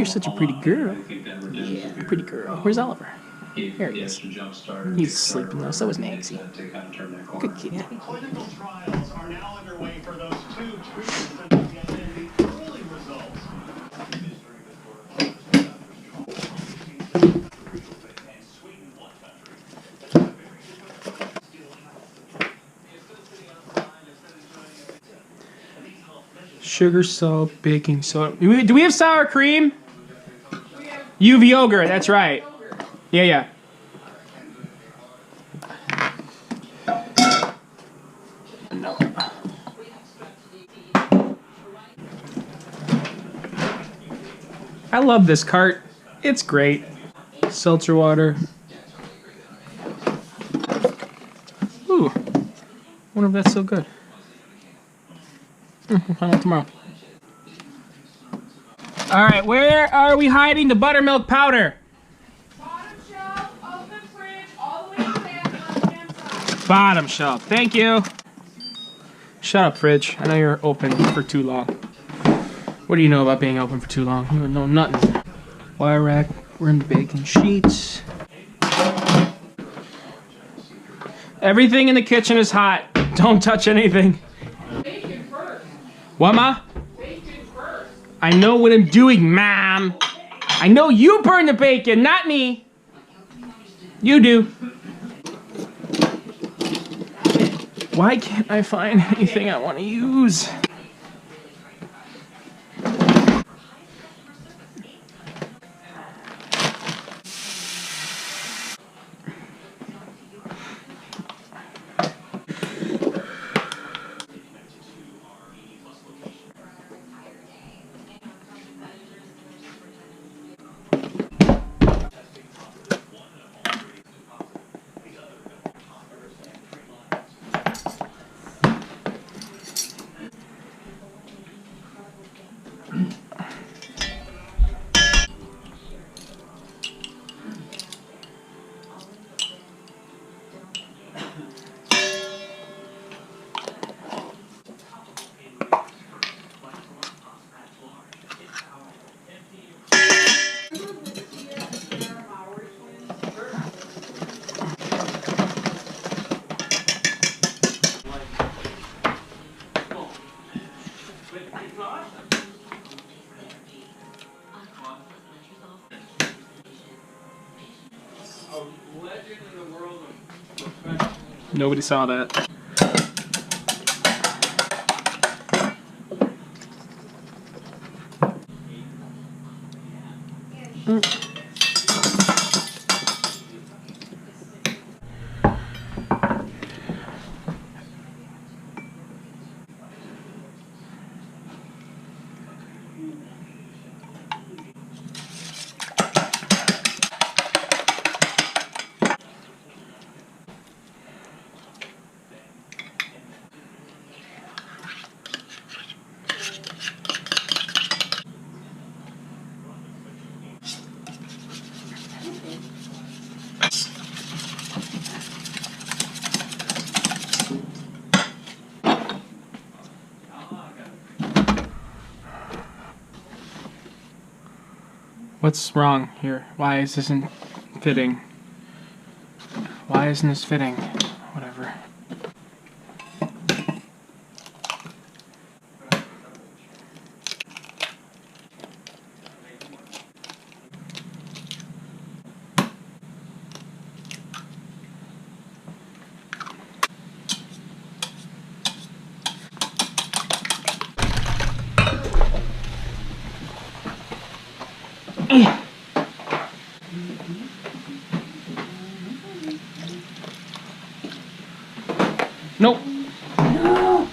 you're such a pretty girl. Yeah, pretty girl. Where's Oliver? There he is. He's sleeping though, so is Nancy. Good kid. Clinical trials are now underway for those two treatments and getting the early results. Sugar, salt, baking soda. Do we have sour cream? You have yogurt, that's right. Yeah. No. I love this cart. It's great. Seltzer water. Ooh. Wonder if that's so good. We'll find out tomorrow. Alright, where are we hiding the buttermilk powder? Bottom shelf, open fridge, all the way to the back on the left side. Bottom shelf. Thank you. Shut up, fridge. I know you're open for too long. What do you know about being open for too long? You don't know nothing. Wire rack. We're in the baking sheets. Everything in the kitchen is hot. Don't touch anything. Bacon first. What, Ma? Bacon first. I know what I'm doing, Mom. I know you burn the bacon, not me. You do. Why can't I find anything I want to use? Nobody saw that. What's wrong here? Why is this isn't fitting? Why isn't this fitting? Whatever. Nope. No.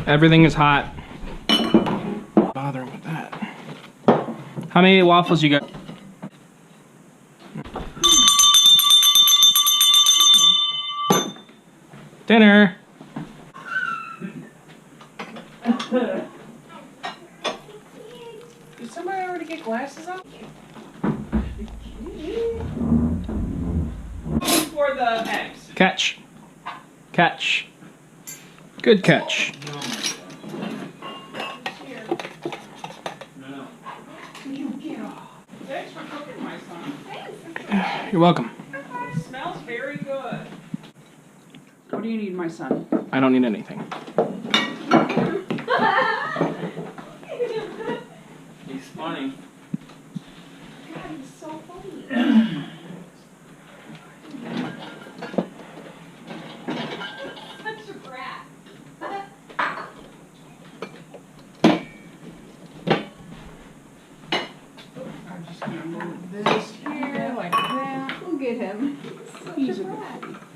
Everything is hot. Bothering with that. How many waffles you got? Dinner. Did somebody already get glasses on? For the eggs. Catch. Catch. Good catch. Thanks for cooking, my son. You're welcome. It smells very good. What do you need, my son? I don't need anything. He's funny. God, he's so funny. Such a brat. I'm just gonna move this here like that. Look at him. Such He's a a good brat. boy.